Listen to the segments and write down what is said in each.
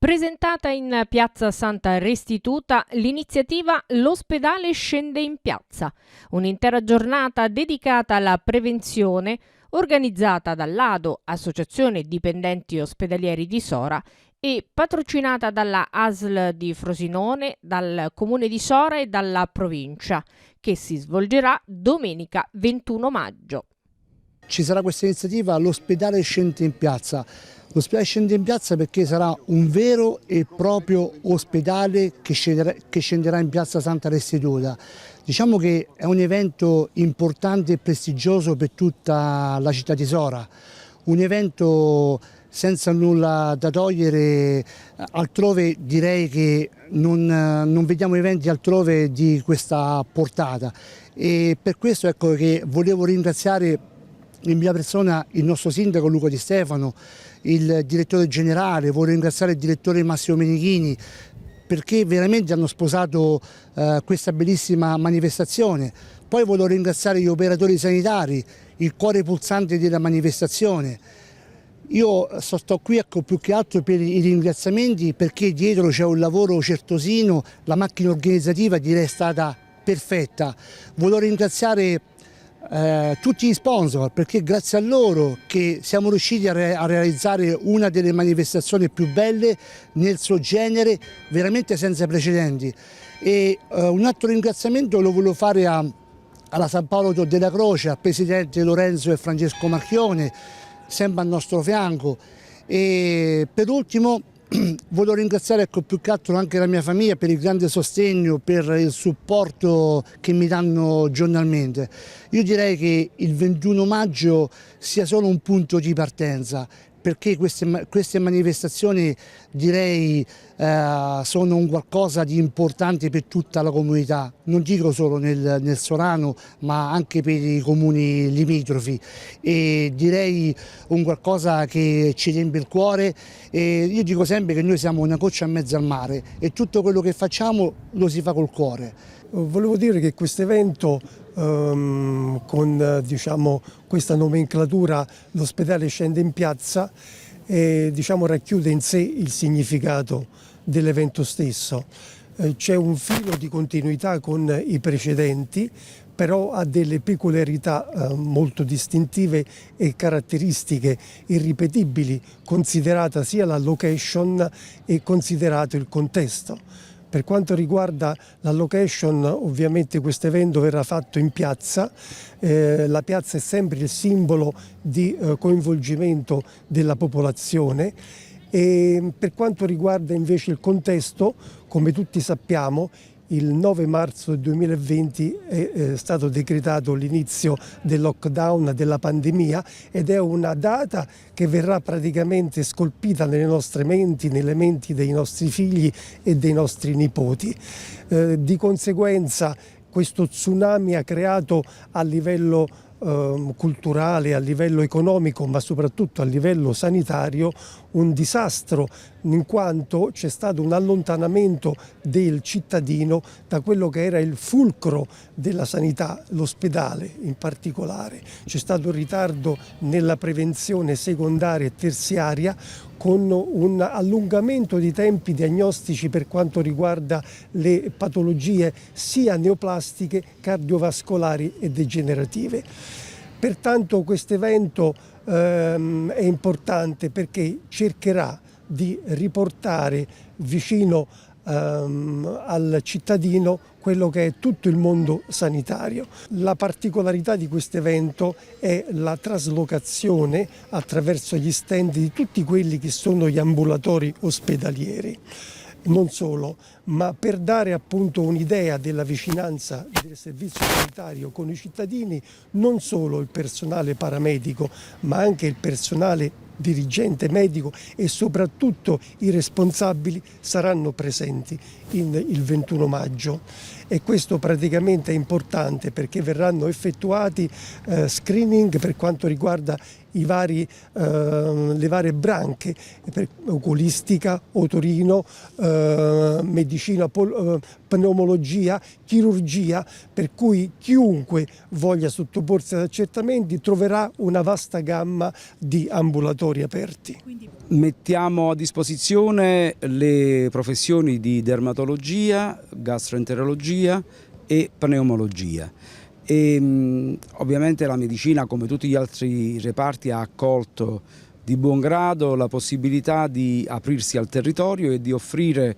Presentata in piazza Santa Restituta l'iniziativa L'ospedale scende in piazza, un'intera giornata dedicata alla prevenzione organizzata dall'ADO, Associazione Dipendenti Ospedalieri di Sora, e patrocinata dalla ASL di Frosinone, dal Comune di Sora e dalla provincia, che si svolgerà domenica 21 maggio. Ci sarà questa iniziativa L'ospedale scende in piazza. L'ospedale scende in piazza perché sarà un vero e proprio ospedale che scenderà in piazza Santa Restituta. Diciamo che è un evento importante e prestigioso per tutta la città di Sora, un evento senza nulla da togliere. Altrove direi che non vediamo eventi altrove di questa portata, e per questo ecco che volevo ringraziare in mia persona il nostro sindaco Luca Di Stefano, il direttore generale, voglio ringraziare il direttore Massimo Menichini, perché veramente hanno sposato questa bellissima manifestazione. Poi voglio ringraziare gli operatori sanitari, il cuore pulsante della manifestazione. Io sto qui ecco, più che altro per i ringraziamenti, perché dietro c'è un lavoro certosino, la macchina organizzativa direi è stata perfetta. Voglio ringraziare tutti gli sponsor, perché grazie a loro che siamo riusciti a realizzare una delle manifestazioni più belle nel suo genere, veramente senza precedenti. E un altro ringraziamento lo voglio fare alla San Paolo della Croce, al presidente Lorenzo e Francesco Marchione, sempre al nostro fianco. E per ultimo voglio ringraziare ecco, più che altro anche la mia famiglia per il grande sostegno, per il supporto che mi danno giornalmente. Io direi che il 21 maggio sia solo un punto di partenza, perché queste manifestazioni direi sono un qualcosa di importante per tutta la comunità, non dico solo nel Sorano ma anche per i comuni limitrofi, e direi un qualcosa che ci riempie il cuore. E io dico sempre che noi siamo una goccia in mezzo al mare e tutto quello che facciamo lo si fa col cuore. Volevo dire che questo evento con diciamo, questa nomenclatura l'ospedale scende in piazza diciamo, racchiude in sé il significato dell'evento stesso. C'è un filo di continuità con i precedenti, però ha delle peculiarità molto distintive e caratteristiche irripetibili, considerata sia la location e considerato il contesto. Per quanto riguarda la location, ovviamente questo evento verrà fatto in piazza. La piazza è sempre il simbolo di coinvolgimento della popolazione. E per quanto riguarda invece il contesto, come tutti sappiamo, il 9 marzo 2020 è stato decretato l'inizio del lockdown della pandemia, ed è una data che verrà praticamente scolpita nelle nostre menti, nelle menti dei nostri figli e dei nostri nipoti. Di conseguenza questo tsunami ha creato a livello culturale, a livello economico, ma soprattutto a livello sanitario, un disastro, in quanto c'è stato un allontanamento del cittadino da quello che era il fulcro della sanità, l'ospedale in particolare. C'è stato un ritardo nella prevenzione secondaria e terziaria, con un allungamento di tempi diagnostici per quanto riguarda le patologie sia neoplastiche, cardiovascolari e degenerative. Pertanto questo evento è importante perché cercherà di riportare vicino al cittadino quello che è tutto il mondo sanitario. La particolarità di questo evento è la traslocazione attraverso gli stand di tutti quelli che sono gli ambulatori ospedalieri. Non solo, ma per dare appunto un'idea della vicinanza del servizio sanitario con i cittadini, non solo il personale paramedico, ma anche il personale dirigente medico e soprattutto i responsabili saranno presenti il 21 maggio. E questo praticamente è importante perché verranno effettuati screening per quanto riguarda le varie branche, per oculistica, otorino, medicina, pneumologia, chirurgia, per cui chiunque voglia sottoporsi ad accertamenti troverà una vasta gamma di ambulatori aperti. Mettiamo a disposizione le professioni di dermatologia, gastroenterologia e pneumologia. Ovviamente la medicina, come tutti gli altri reparti, ha accolto di buon grado la possibilità di aprirsi al territorio e di offrire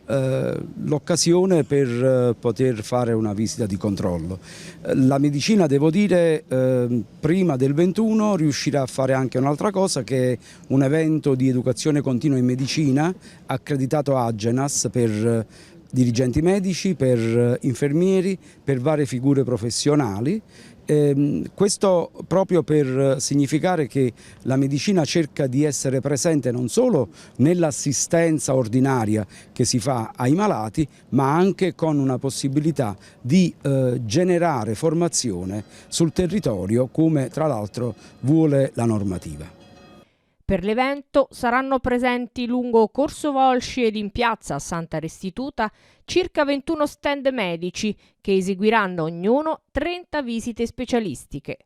l'occasione per poter fare una visita di controllo. La medicina, devo dire, prima del 21 riuscirà a fare anche un'altra cosa, che è un evento di educazione continua in medicina accreditato a Agenas per dirigenti medici, per infermieri, per varie figure professionali. Questo proprio per significare che la medicina cerca di essere presente non solo nell'assistenza ordinaria che si fa ai malati, ma anche con una possibilità di generare formazione sul territorio, come tra l'altro vuole la normativa. Per l'evento saranno presenti lungo Corso Volsci ed in piazza Santa Restituta circa 21 stand medici che eseguiranno ognuno 30 visite specialistiche.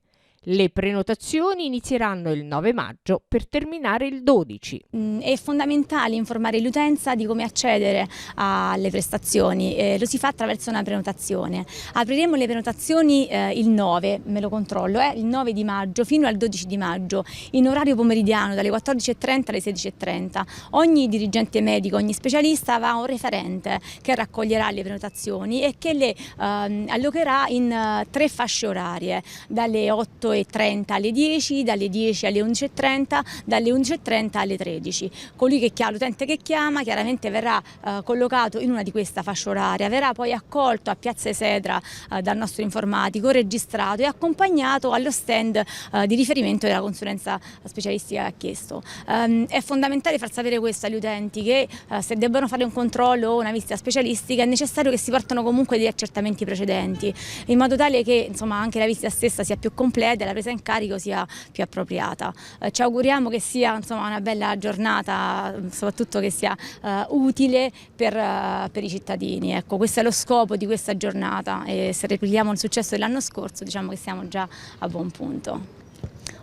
Le prenotazioni inizieranno il 9 maggio per terminare il 12. È fondamentale informare l'utenza di come accedere alle prestazioni, lo si fa attraverso una prenotazione. Apriremo le prenotazioni il 9, me lo controllo, il 9 di maggio fino al 12 di maggio, in orario pomeridiano dalle 14:30 alle 16:30. Ogni dirigente medico, ogni specialista avrà un referente che raccoglierà le prenotazioni e che le allocherà in 3 fasce orarie, dalle 8:30 alle 10, dalle 10 alle 11:30, dalle 11:30 alle 13. Colui che chiama, l'utente che chiama, chiaramente verrà collocato in una di queste fasce orarie, verrà poi accolto a Piazza Esedra dal nostro informatico, registrato e accompagnato allo stand di riferimento della consulenza specialistica che ha chiesto. È fondamentale far sapere questo agli utenti, che se debbono fare un controllo o una visita specialistica è necessario che si portano comunque degli accertamenti precedenti, in modo tale che insomma anche la visita stessa sia più completa e la presa in carico sia più appropriata. Ci auguriamo che sia insomma una bella giornata, soprattutto che sia utile per i cittadini. Ecco, questo è lo scopo di questa giornata e se replichiamo il successo dell'anno scorso diciamo che siamo già a buon punto.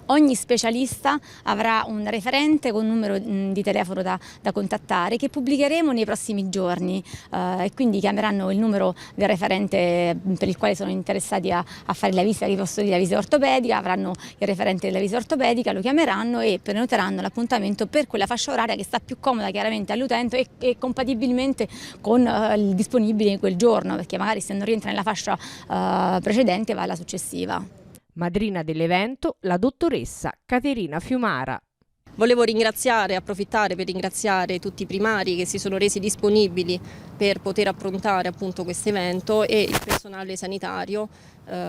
Ogni specialista avrà un referente con un numero di telefono da contattare che pubblicheremo nei prossimi giorni e quindi chiameranno il numero del referente per il quale sono interessati a fare la visita, che posso dire la visita ortopedica, avranno il referente della visita ortopedica, lo chiameranno e prenoteranno l'appuntamento per quella fascia oraria che sta più comoda chiaramente all'utente e compatibilmente con il disponibile in quel giorno, perché magari se non rientra nella fascia precedente va alla successiva. Madrina dell'evento la dottoressa Caterina Fiumara. Volevo approfittare per ringraziare tutti i primari che si sono resi disponibili per poter approntare appunto questo evento e il personale sanitario,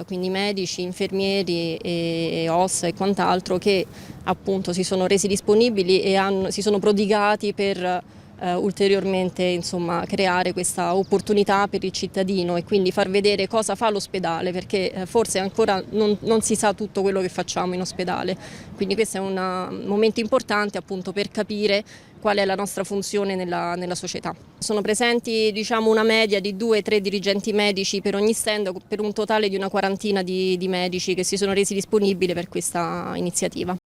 quindi medici, infermieri e OS e quant'altro, che appunto si sono resi disponibili e si sono prodigati per ulteriormente insomma, creare questa opportunità per il cittadino e quindi far vedere cosa fa l'ospedale, perché forse ancora non si sa tutto quello che facciamo in ospedale, quindi questo è un momento importante appunto per capire qual è la nostra funzione nella società. Sono presenti diciamo una media di 2-3 dirigenti medici per ogni stand, per un totale di una quarantina di medici che si sono resi disponibili per questa iniziativa.